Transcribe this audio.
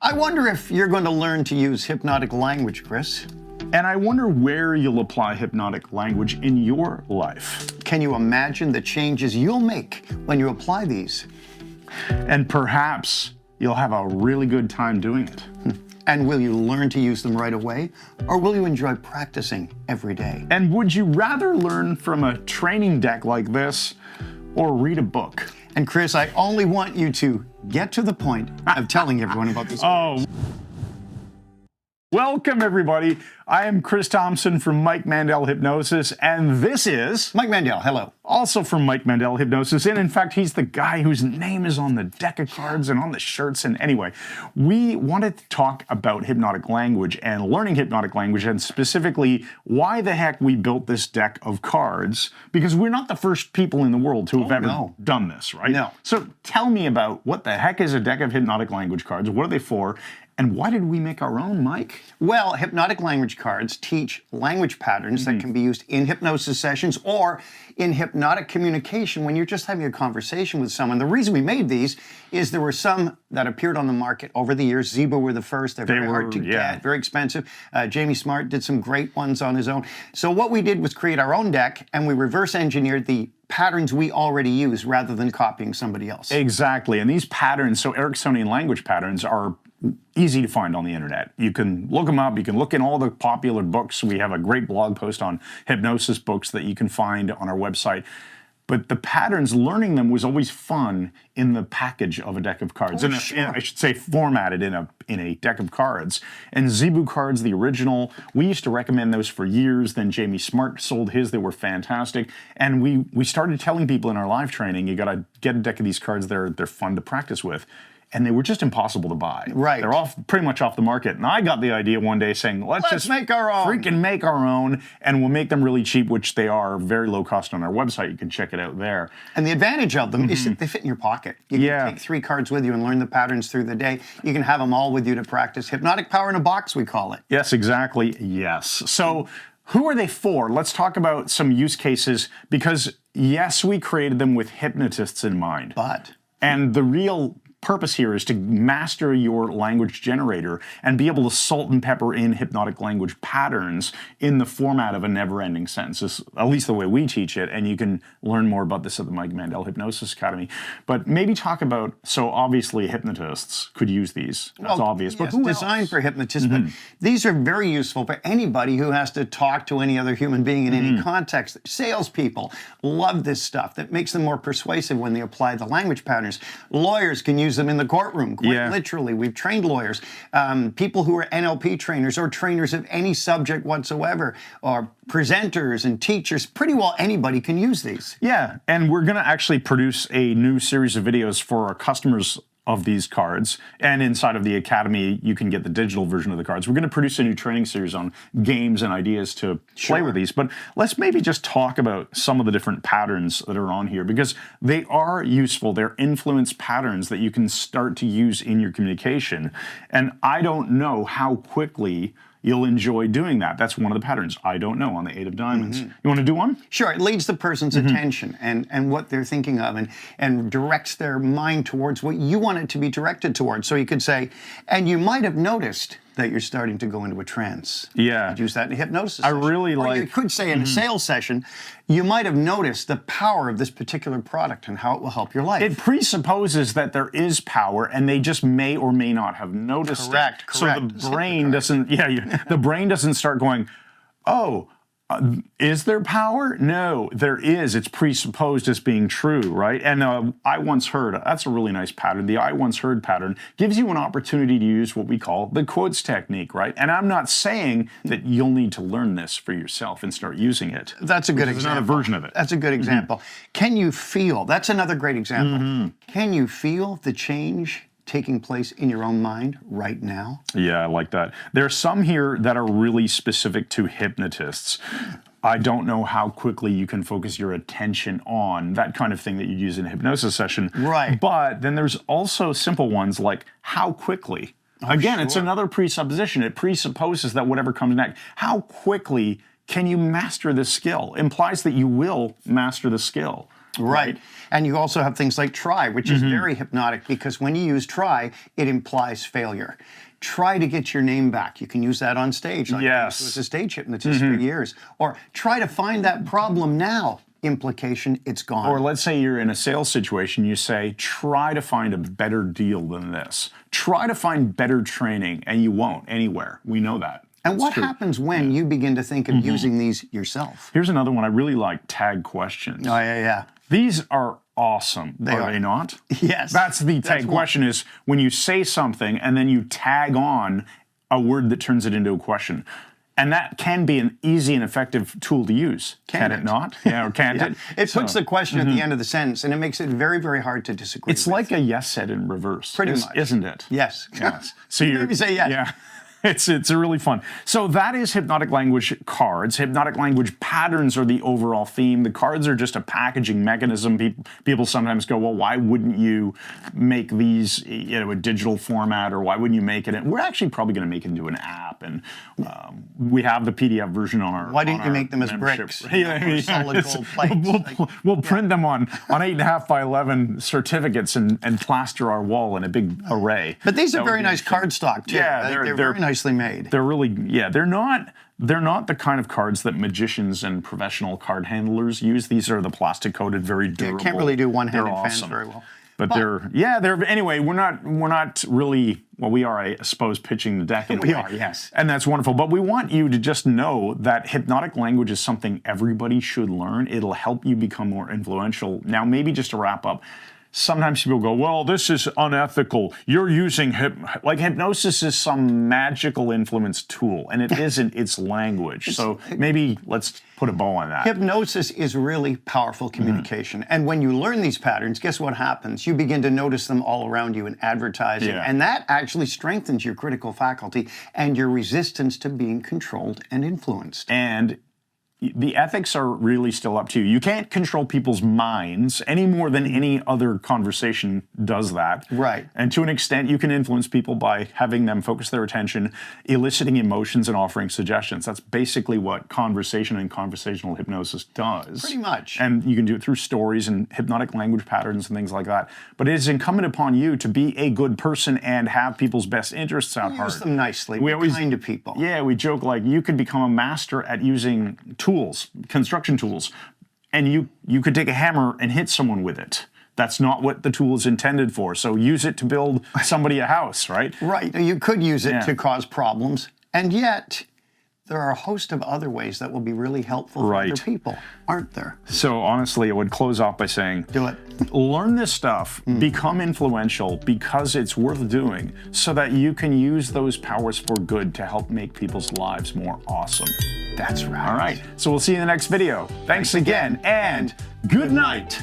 I wonder if you're going to learn to use hypnotic language, Chris. And I wonder where you'll apply hypnotic language in your life. Can you imagine the changes you'll make when you apply these? And perhaps you'll have a really good time doing it. And will you learn to use them right away, or will you enjoy practicing every day? And would you rather learn from a training deck like this or read a book? And Chris, I only want you to get to the point of telling everyone about this. Oh. Welcome, everybody. I am Chris Thompson from Mike Mandel Hypnosis, and this is Mike Mandel. Hello. Also from Mike Mandel Hypnosis, and in fact, he's the guy whose name is on the deck of cards and on the shirts. And anyway, we wanted to talk about hypnotic language and learning hypnotic language, and specifically why the heck we built this deck of cards, because we're not the first people in the world to have ever done this, right? No. So tell me about what the heck is a deck of hypnotic language cards, what are they for, and why did we make our own, Mike? Well, hypnotic language cards teach language patterns that can be used in hypnosis sessions or in hypnotic communication when you're just having a conversation with someone. The reason we made these is there were some that appeared on the market over the years. Zebra were the first. They're very hard to get, very expensive. Jamie Smart did some great ones on his own. So what we did was create our own deck, and we reverse engineered the patterns we already use rather than copying somebody else. Exactly, and these patterns, so Ericksonian language patterns, are easy to find on the internet. You can look them up, you can look in all the popular books. We have a great blog post on hypnosis books that you can find on our website. But the patterns, learning them was always fun in the package of a deck of cards. I should say formatted in a deck of cards. And Zebu cards, the original, we used to recommend those for years. Then Jamie Smart sold his. They were fantastic. And we started telling people in our live training, you got to get a deck of these cards. They're fun to practice with. And they were just impossible to buy. Right. They're pretty much off the market. And I got the idea one day saying, let's just make our own. Freaking make our own, and we'll make them really cheap, which they are, very low cost on our website. You can check it out there. And the advantage of them is that they fit in your pocket. You can take 3 cards with you and learn the patterns through the day. You can have them all with you to practice. Hypnotic power in a box, we call it. Yes, exactly. Yes. So who are they for? Let's talk about some use cases, because yes, we created them with hypnotists in mind. And the real purpose here is to master your language generator and be able to salt and pepper in hypnotic language patterns in the format of a never-ending sentence, is at least the way we teach it. And you can learn more about this at the Mike Mandel Hypnosis Academy. But maybe talk about, so obviously hypnotists could use these. That's obvious. But who designed for hypnotists, but these are very useful for anybody who has to talk to any other human being in any context. Salespeople love this stuff. That makes them more persuasive when they apply the language patterns. Lawyers can use them in the courtroom, quite literally. We've trained lawyers, people who are NLP trainers or trainers of any subject whatsoever, or presenters and teachers. Pretty well anybody can use these. Yeah, and we're going to actually produce a new series of videos for our customers of these cards, and inside of the Academy you can get the digital version of the cards. We're going to produce a new training series on games and ideas to play with these, but let's maybe just talk about some of the different patterns that are on here, because they are useful. They're influence patterns that you can start to use in your communication, and I don't know how quickly you'll enjoy doing that. That's one of the patterns. I don't know, on the 8 of Diamonds. You want to do one? Sure. It leads the person's attention and what they're thinking of, and directs their mind towards what you want it to be directed towards. So you could say, and you might have noticed that you're starting to go into a trance. Yeah. You could use that in a hypnosis I session. really or like... you could say in a sales session, you might have noticed the power of this particular product and how it will help your life. It presupposes that there is power, and they just may or may not have noticed it. Correct. So the brain doesn't, the brain doesn't start going, oh, is there power? No, there is. It's presupposed as being true, right? And I once heard, that's a really nice pattern. The I once heard pattern gives you an opportunity to use what we call the quotes technique, right? And I'm not saying that you'll need to learn this for yourself and start using it. That's a good example. There's another version of it. That's a good example. Can you feel, that's another great example. Can you feel the change taking place in your own mind right now? Yeah, I like that. There are some here that are really specific to hypnotists. I don't know how quickly you can focus your attention on that kind of thing that you use in a hypnosis session. Right. But then there's also simple ones like how quickly. Again, it's another presupposition. It presupposes that whatever comes next, how quickly can you master this skill? Implies that you will master the skill. Right. And you also have things like try, which is very hypnotic because when you use try, it implies failure. Try to get your name back. You can use that on stage. Like I was a stage hypnotist for years. Or try to find that problem now. Implication, it's gone. Or let's say you're in a sales situation, you say, try to find a better deal than this. Try to find better training, and you won't anywhere. We know that. And what happens when you begin to think of using these yourself? Here's another one I really like, tag questions. Oh, yeah. These are awesome, are they not? Yes. That's the tag question is when you say something and then you tag on a word that turns it into a question. And that can be an easy and effective tool to use. Can it not? Yeah, or can't it? It puts the question at the end of the sentence, and it makes it very, very hard to disagree It's like a yes said in reverse. Pretty much. Isn't it? Yes. Yes. So you maybe say yes. Yeah. It's a really fun. So that is hypnotic language cards. Hypnotic language patterns are the overall theme. The cards are just a packaging mechanism. People sometimes go, well, why wouldn't you make these a digital format, or why wouldn't you make it? We're actually probably going to make it into an app, and we have the PDF version on our. Why didn't you make them as bricks? Or solid gold plates. We'll print them on 8.5 by 11 certificates and plaster our wall in a big array. But these are very nice cardstock too. Yeah, they're very nicely made. They're really, they're not the kind of cards that magicians and professional card handlers use. These are the plastic coated, very durable. You can't really do one-handed fans awesome. very well. But anyway, we're not really, well, we are, I suppose, pitching the deck in a way. We are, yes. And that's wonderful. But we want you to just know that hypnotic language is something everybody should learn. It'll help you become more influential. Now, maybe just to wrap up, sometimes people go, well, this is unethical. You're using hypnosis is some magical influence tool, and it isn't. It's language. So maybe let's put a bow on that. Hypnosis is really powerful communication. And when you learn these patterns, guess what happens? You begin to notice them all around you in advertising. And that actually strengthens your critical faculty and your resistance to being controlled and influenced. And the ethics are really still up to you. You can't control people's minds any more than any other conversation does that. Right. And to an extent, you can influence people by having them focus their attention, eliciting emotions, and offering suggestions. That's basically what conversation and conversational hypnosis does. Pretty much. And you can do it through stories and hypnotic language patterns and things like that. But it is incumbent upon you to be a good person and have people's best interests at heart. Use them nicely. Be kind to people. Yeah, we joke like you could become a master at using tools, construction tools, and you could take a hammer and hit someone with it. That's not what the tool is intended for. So use it to build somebody a house, right? Right. You could use it to cause problems, and yet there are a host of other ways that will be really helpful for other people, aren't there? So honestly, I would close off by saying, do it. Learn this stuff, become influential because it's worth doing, so that you can use those powers for good to help make people's lives more awesome. That's right. All right. So we'll see you in the next video. Thanks again, and good night.